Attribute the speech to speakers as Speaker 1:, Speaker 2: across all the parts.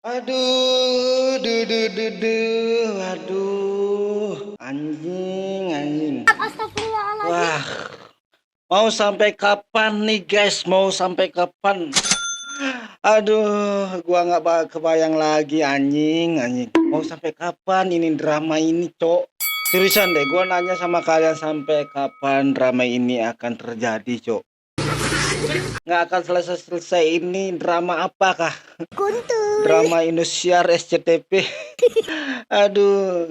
Speaker 1: Aduh, anjing.
Speaker 2: Astagfirullahaladzim.
Speaker 1: Wah, mau sampai kapan nih guys? Mau sampai kapan? Aduh, gua nggak kebayang lagi anjing. Mau sampai kapan ini drama ini, Cok? Seriusan deh, gua nanya sama kalian sampai kapan drama ini akan terjadi, Cok? Nggak akan selesai ini drama apakah?
Speaker 2: Kuntul.
Speaker 1: Drama Indosiar SCTV. Aduh.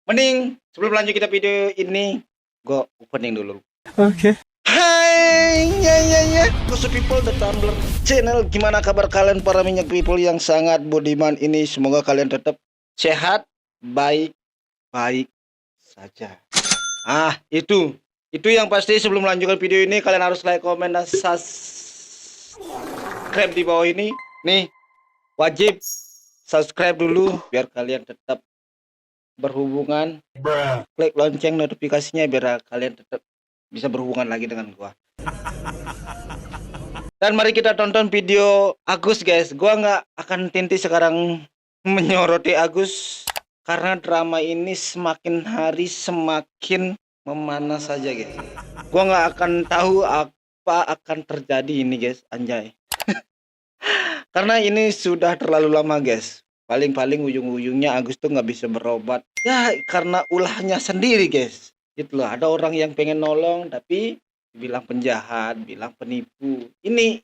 Speaker 1: Mending sebelum lanjut kita video ini, gue opening dulu.
Speaker 3: Oke.
Speaker 1: Hai, ya. Kusu people the Tumblr channel. Gimana kabar kalian para minyak people yang sangat budiman ini? Semoga kalian tetap sehat, baik saja. Itu yang pasti sebelum melanjutkan video ini kalian harus like, komen, dan subscribe di bawah ini. Nih, wajib subscribe dulu biar kalian tetap berhubungan. Klik lonceng notifikasinya biar kalian tetap bisa berhubungan lagi dengan gua. Dan mari kita tonton video Agus, guys. Gua nggak akan tinti sekarang menyoroti Agus karena drama ini semakin hari semakin memanas saja, guys. Gua nggak akan tahu apa akan terjadi ini, guys. Anjay. Karena ini sudah terlalu lama, guys. Paling ujung-ujungnya Agus tuh nggak bisa berobat. Ya karena ulahnya sendiri, guys. Gitu loh. Ada orang yang pengen nolong tapi bilang penjahat, bilang penipu. Ini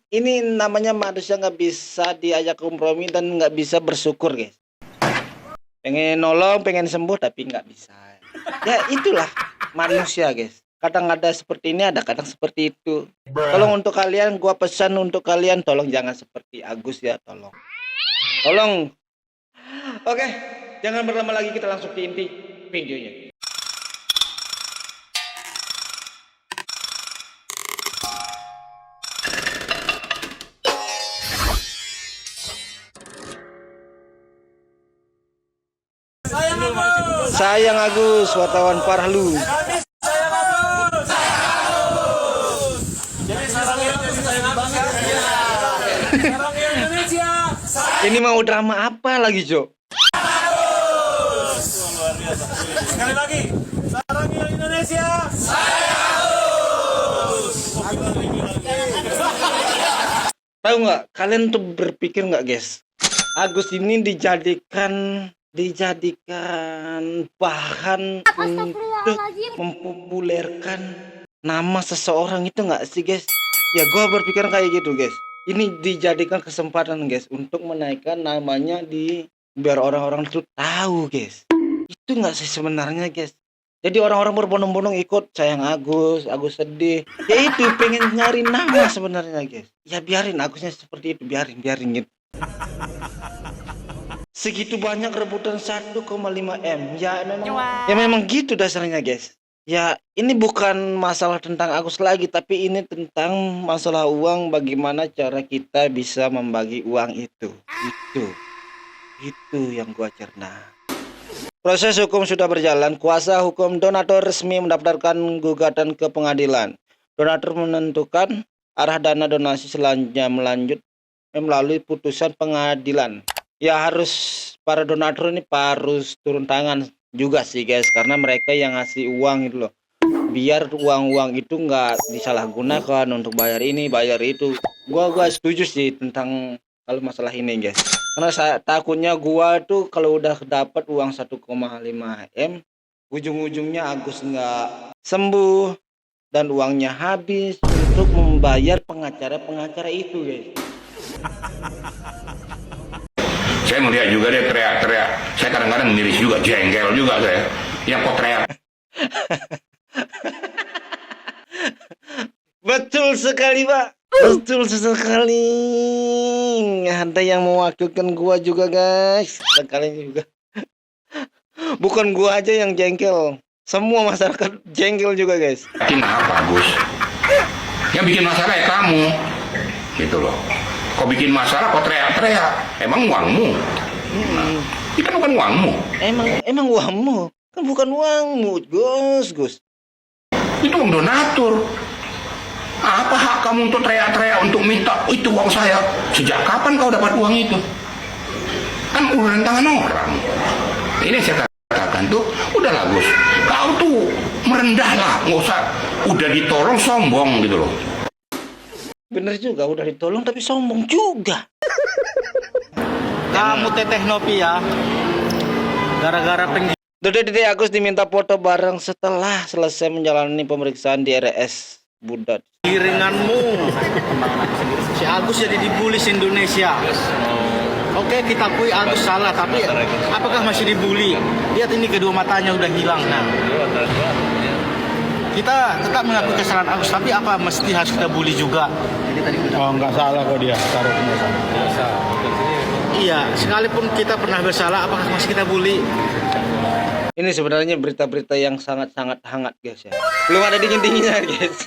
Speaker 1: namanya manusia nggak bisa diajak kompromi dan nggak bisa bersyukur, guys. Pengen nolong, pengen sembuh tapi nggak bisa. Ya itulah manusia, guys. Kadang ada seperti ini, ada kadang seperti itu. Tolong untuk kalian, gua pesan untuk kalian, tolong jangan seperti Agus ya, tolong. Oke, jangan berlama lagi, kita langsung ke inti videonya. Sayang Agus, wartawan Parahlu. Ini mau drama apa lagi, Jo?
Speaker 3: Sekali lagi, sarang Indonesia.
Speaker 1: Tahu nggak? Kalian tuh berpikir nggak, guys? Agus ini dijadikan bahan untuk mempopulerkan nama seseorang itu nggak sih, guys? Ya gue berpikir kayak gitu, guys. Ini dijadikan kesempatan, guys, untuk menaikkan namanya biar orang-orang tuh tahu, guys. Itu nggak sih sebenarnya, guys? Jadi orang-orang berbondong-bondong ikut sayang Agus sedih. Ya itu pengen nyari nama sebenarnya, guys. Ya biarin Agusnya seperti itu, biarin gitu. Segitu banyak rebutan 1,5 M. Ya memang gitu dasarnya, guys. Ya ini bukan masalah tentang Agus lagi, tapi ini tentang masalah uang, bagaimana cara kita bisa membagi uang itu. Itu yang gua cerna. Proses hukum sudah berjalan. Kuasa hukum donatur resmi mendaftarkan gugatan ke pengadilan. Donatur menentukan arah dana donasi selanjutnya melalui putusan pengadilan. Ya harus para donatur ini harus turun tangan juga sih, guys, karena mereka yang ngasih uang itu loh. Biar uang itu nggak disalahgunakan untuk bayar ini, bayar itu. Gua setuju sih tentang kalau masalah ini, guys. Karena takutnya gua tuh kalau udah dapat uang 1,5 M, ujung-ujungnya Agus nggak sembuh dan uangnya habis untuk membayar pengacara itu, guys.
Speaker 4: Saya melihat juga dia teriak-teriak. Saya kadang-kadang miris juga, jengkel juga saya. Yang kok teriak.
Speaker 1: Betul sekali, Pak. Betul sekali. Ada yang mewakilkan gua juga, guys. Sekali juga. Bukan gua aja yang jengkel. Semua masyarakat jengkel juga, guys.
Speaker 4: Bikin apa, Gus? Yang bikin masalah ya kamu. Gitu loh. Kok bikin masalah, kok teriak-teriak? Emang uangmu? Itu kan bukan uangmu.
Speaker 1: Emang uangmu? Kan bukan uangmu, Gus.
Speaker 4: Itu uang donatur. Apa hak kamu untuk teriak-teriak untuk minta itu uang saya? Sejak kapan kau dapat uang itu? Kan kan urusan tangan orang. Ini saya katakan tuh, udahlah Gus, kau tuh merendah lah, nggak usah, udah ditolong sombong gitu loh.
Speaker 1: Bener juga, udah ditolong tapi sombong juga.
Speaker 5: Kamu Teteh Nopi ya, gara-gara
Speaker 1: Dede Agus diminta foto bareng setelah selesai menjalani pemeriksaan di RS Budat.
Speaker 5: penggiringanmu. Si Agus jadi dibully di Indonesia. Oke, kita akui Agus salah, tapi apakah masih dibully? Lihat ini kedua matanya udah hilang. Nah, kita tetap mengakui kesalahan Agus, tapi apa mesti harus kita bully juga?
Speaker 3: Oh, nggak salah kok dia. Taruh
Speaker 5: Iya, sekalipun kita pernah bersalah, apakah masih kita bully?
Speaker 1: Ini sebenarnya berita-berita yang sangat-sangat hangat guys ya. Belum ada dingin-dinginnya guys.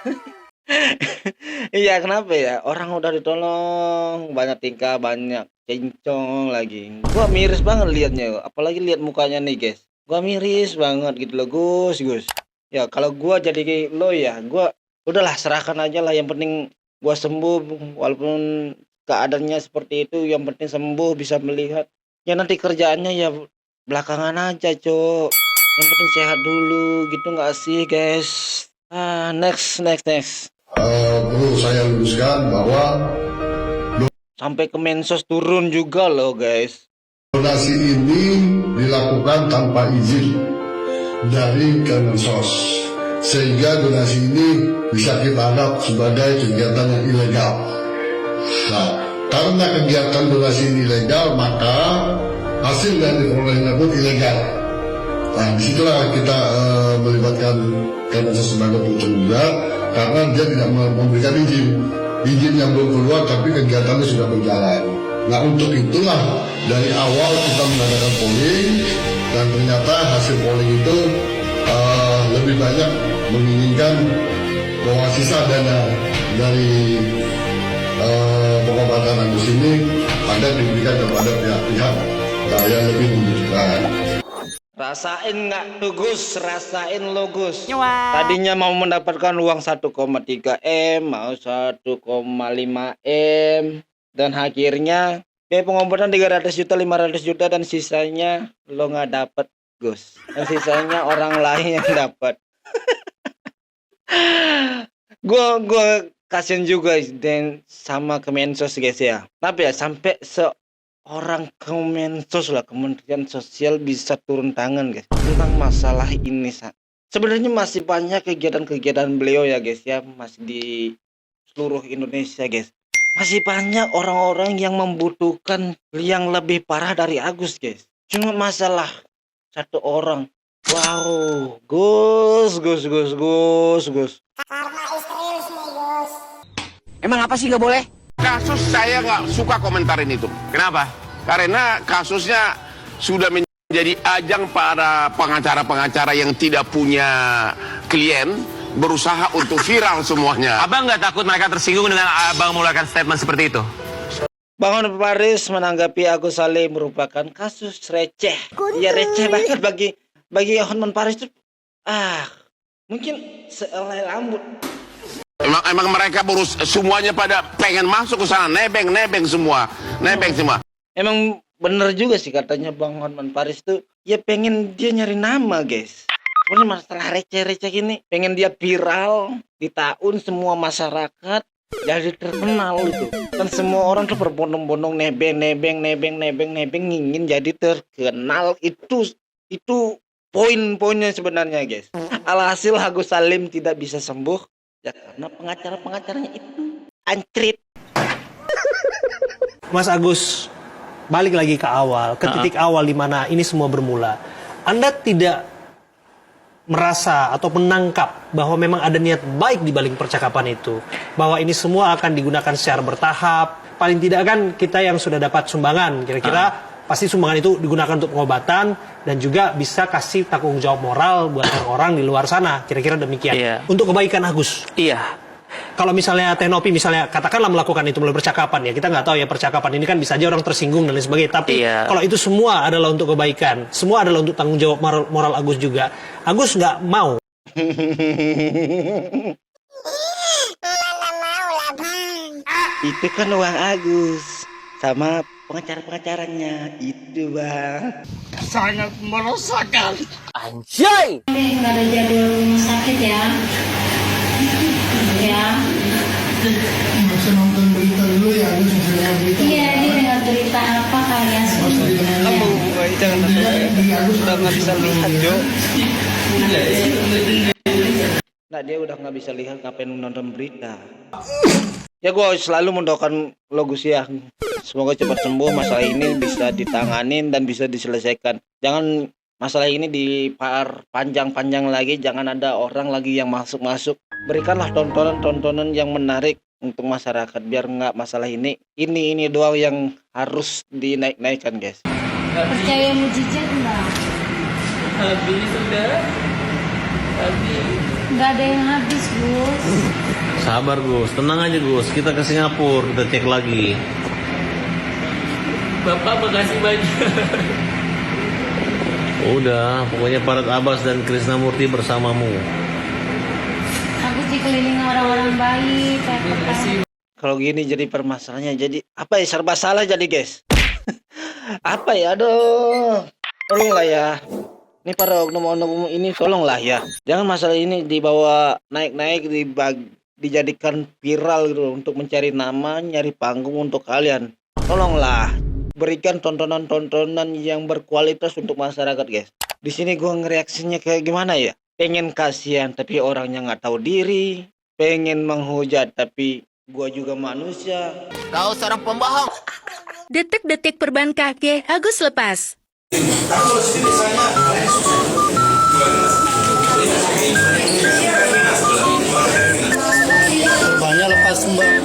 Speaker 1: Iya kenapa ya? Orang udah ditolong, banyak tingkah, banyak cincong lagi. Gua miris banget liatnya, apalagi lihat mukanya nih guys. Gua miris banget gitu loh Gus. Ya kalau gua jadi lo ya, gua udahlah serahkan aja lah. Yang penting gua sembuh, walaupun keadaannya seperti itu. Yang penting sembuh, bisa melihat. Ya nanti kerjaannya ya belakangan aja cok. Yang penting sehat dulu gitu nggak sih guys. Next.
Speaker 6: Perlu saya luruskan bahwa
Speaker 1: Sampai ke Mensos turun juga loh guys.
Speaker 6: donasi ini dilakukan tanpa izin dari Kemensos, sehingga donasi ini bisa kita anggap sebagai kegiatan yang ilegal. Nah, karena kegiatan donasi ini ilegal, maka hasil yang diperolehnya pun ilegal. Nah, disitulah kita melibatkan Kemensos sebagai penghitung juga, karena dia tidak memberikan izin yang belum keluar, tapi kegiatannya sudah berjalan. Nah, untuk itulah dari awal kita mengadakan polling, dan ternyata hasil polling itu lebih banyak menginginkan bahwa sisa dana dari pengobatan Agus ini ada diberikan kepada pihak-pihak yang lebih membutuhkan.
Speaker 1: Rasain nggak tuh Gus? Rasain lo Gus. Tadinya mau mendapatkan uang 1,3 M, mau 1,5 M, dan akhirnya kayak pengobatan 300 juta, 500 juta, dan sisanya lo nggak dapet Gus. Dan sisanya orang lain yang dapat. Gua kasian juga dan sama Kemensos guys ya. Tapi ya sampai seorang Kemensos lah, Kementerian Sosial bisa turun tangan guys tentang masalah ini. Sebenarnya masih banyak kegiatan-kegiatan beliau ya guys ya, masih di seluruh Indonesia guys. Masih banyak orang-orang yang membutuhkan yang lebih parah dari Agus guys. Cuma masalah satu orang. Wow, Gus.
Speaker 2: Karena serius nih Gus.
Speaker 5: Emang apa sih nggak boleh?
Speaker 7: Kasus saya nggak suka komentarin itu. Kenapa? Karena kasusnya sudah menjadi ajang para pengacara-pengacara yang tidak punya klien berusaha untuk viral semuanya.
Speaker 8: Abang nggak takut mereka tersinggung dengan abang mengeluarkan statement seperti itu?
Speaker 1: Bang Hotman Paris menanggapi Agus Salim merupakan kasus receh. Iya receh banget bagi Hotman Paris itu. Mungkin sehelai rambut.
Speaker 7: Emang mereka semuanya pada pengen masuk ke sana, nebeng semua.
Speaker 1: Emang bener juga sih katanya Bang Hotman Paris tuh. Ya pengen dia nyari nama guys. Sebenarnya masalah receh-receh gini, pengen dia viral di tahun semua masyarakat jadi terkenal itu. Dan semua orang tuh berbondong-bondong nebeng ingin jadi terkenal. Itu poin-poinnya sebenarnya guys. Alhasil Agus Salim tidak bisa sembuh ya karena pengacara-pengacaranya itu ancrit.
Speaker 9: Mas Agus, balik lagi ke awal, ke titik awal di mana ini semua bermula. Anda tidak merasa atau menangkap bahwa memang ada niat baik di balik percakapan itu, bahwa ini semua akan digunakan secara bertahap. Paling tidak kan kita yang sudah dapat sumbangan, kira-kira pasti sumbangan itu digunakan untuk pengobatan dan juga bisa kasih tanggung jawab moral buat orang-orang di luar sana, kira-kira demikian.
Speaker 8: Iya. Untuk
Speaker 9: Untuk kebaikan Agus.
Speaker 8: Iya.
Speaker 9: Kalau misalnya Teh Nopi misalnya katakanlah melakukan itu melalui percakapan, ya kita nggak tahu ya, percakapan ini kan bisa aja orang tersinggung dan lain sebagainya. Tapi
Speaker 8: Iya.
Speaker 9: kalau itu semua adalah untuk kebaikan, semua adalah untuk tanggung jawab moral Agus juga. Agus nggak mau.
Speaker 2: Mana mau lah bang.
Speaker 1: Itu kan uang Agus sama pengacara-pengacaranya itu bang.
Speaker 6: Sangat meresahkan.
Speaker 2: Nggak ada jadwal rumah sakit ya. Ya.
Speaker 6: Bisa nonton berita dulu ya, Agus bisa dengar berita.
Speaker 2: Iya, dia dengar berita apa kalian semua.
Speaker 1: Kamu jangan udah nggak bisa lihat Jo. Nah dia udah nggak bisa lihat ngapain nonton berita. Ya gue selalu mendoakan lo Gus ya. Semoga cepat sembuh, masalah ini bisa ditanganin dan bisa diselesaikan. Jangan masalah ini panjang-panjang lagi, jangan ada orang lagi yang masuk-masuk. Berikanlah tontonan-tontonan yang menarik untuk masyarakat biar nggak masalah ini doang yang harus dinaik-naikkan guys.
Speaker 2: Percaya mujizat enggak?
Speaker 10: Habis sudah. Habis.
Speaker 2: Nggak ada yang habis, Gus.
Speaker 3: Sabar Gus, tenang aja Gus. Kita ke Singapura, kita cek lagi.
Speaker 10: Bapak makasih banyak.
Speaker 3: Udah, pokoknya Parat Abbas dan Krisnamurti bersamamu.
Speaker 2: Aku dikelilingi orang-orang baik.
Speaker 1: Kalau gini jadi permasalahannya jadi apa ya, serba salah jadi guys. Apa ya, aduh, tolonglah ya. Ini para oknum-oknum ini tolonglah ya. Jangan masalah ini dibawa naik-naik, dijadikan viral gitu untuk mencari nama, nyari panggung untuk kalian. Tolonglah berikan tontonan-tontonan yang berkualitas untuk masyarakat guys. Di sini gua ngereaksinya kayak gimana ya? Pengen kasihan tapi orangnya nggak tahu diri. Pengen menghujat tapi gua juga manusia.
Speaker 7: Kau seorang pembohong.
Speaker 11: Detik-detik perban kakek Agus lepas.
Speaker 5: Perbannya lepas Mbak.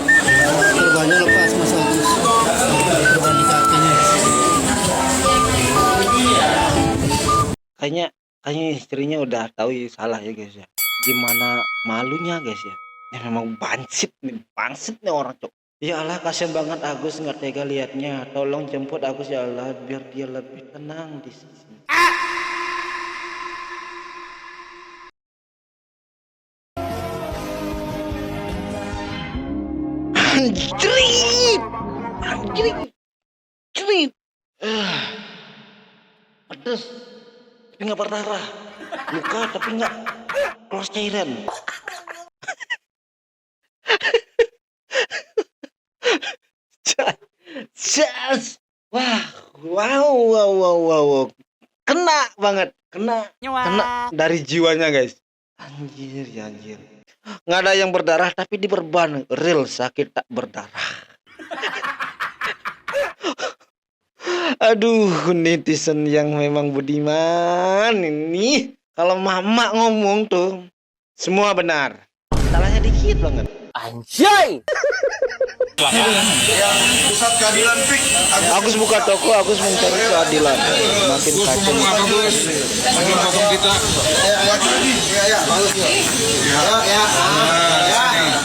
Speaker 5: Perbannya lepas Mas Agus. Perban di kakinya.
Speaker 1: Kayaknya istrinya udah tahu ya salah ya guys ya. Gimana malunya guys ya. Ya memang bangsit nih orang cok. Ya Allah kasihan banget Agus nggak tega liatnya. Tolong jemput Agus ya Allah biar dia lebih tenang di sini. Anjrit. Pedes tapi nggak berdarah. Luka tapi nggak keluar cairan. Jas. Wow. Kena banget, kena dari jiwanya guys. Anjir. Nggak ada yang berdarah tapi diperban, real sakit tak berdarah. Aduh, netizen yang memang budiman ini. Kalau mama ngomong tuh semua benar. Salahnya dikit banget.
Speaker 10: Anjay.
Speaker 6: Pusat keadilan Pik.
Speaker 1: Agus buka toko, Agus mencari keadilan. Makin kacau.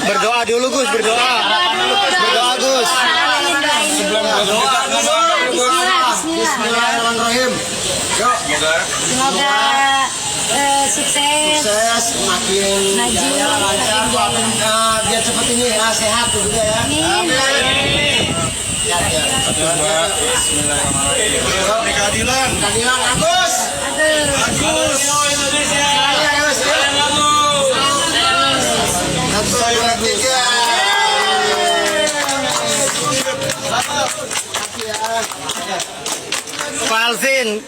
Speaker 5: Berdoa dulu Gus, berdoa. Berdoa Gus. Bismillahirrahmanirrahim. Yuk,
Speaker 2: Semoga sukses,
Speaker 5: makin
Speaker 2: maju,
Speaker 5: lancar, biar cepat ini sehat juga ya.
Speaker 2: Amin.
Speaker 6: Bismillahirrahmanirrahim. Keadilan.
Speaker 5: Keadilan Agus.
Speaker 6: Agus.
Speaker 5: Indonesia. Agus. Pak Alvin,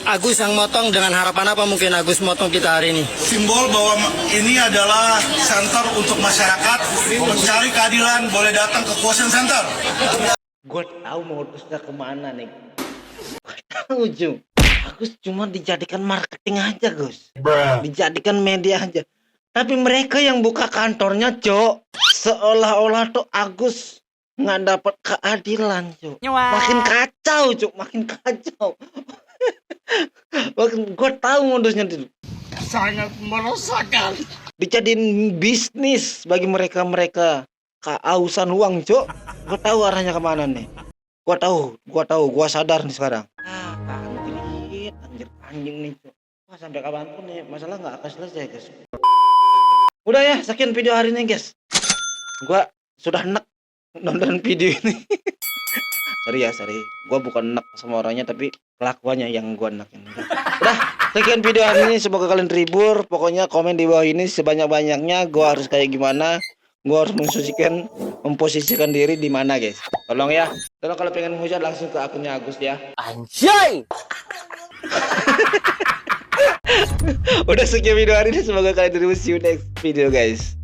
Speaker 5: Agus yang motong dengan harapan apa mungkin Agus motong kita hari ini?
Speaker 6: Simbol bahwa ini adalah center untuk masyarakat mencari keadilan, boleh datang ke Kuasen Center.
Speaker 1: Gue tahu modusnya kemana nih. Gue tahu Ju. Agus cuma dijadikan marketing aja Gus. Dijadikan media aja. Tapi mereka yang buka kantornya Cok, seolah-olah tuh Agus nggak dapat keadilan Cok. Makin kacau Cok, makin kacau. Gue tahu modusnya tuh.
Speaker 6: Sangat meresahkan.
Speaker 1: Dijadiin bisnis bagi mereka keausan uang Cok. Gue tahu arahnya kemana nih. Gue tahu, gue sadar nih sekarang. Anjir anjing nih Cok. Wah, sampai kapanpun nih masalah nggak akan selesai guys. Udah ya, sekian video hari ini guys. Gua sudah enak nonton video ini. Sorry ya, sorry. Gua bukan enak sama orangnya, tapi kelakuannya yang gua enakin. Udah, sekian video hari ini. Semoga kalian terhibur. Pokoknya komen di bawah ini sebanyak-banyaknya. Gua harus kayak gimana? Gua harus memposisikan diri di mana, guys. Tolong ya. Tolong kalau pengen menghujat langsung ke akunnya Agus ya.
Speaker 10: Anjay!
Speaker 1: Udah sekian video hari ini. Semoga kalian terhibur. See you next video, guys.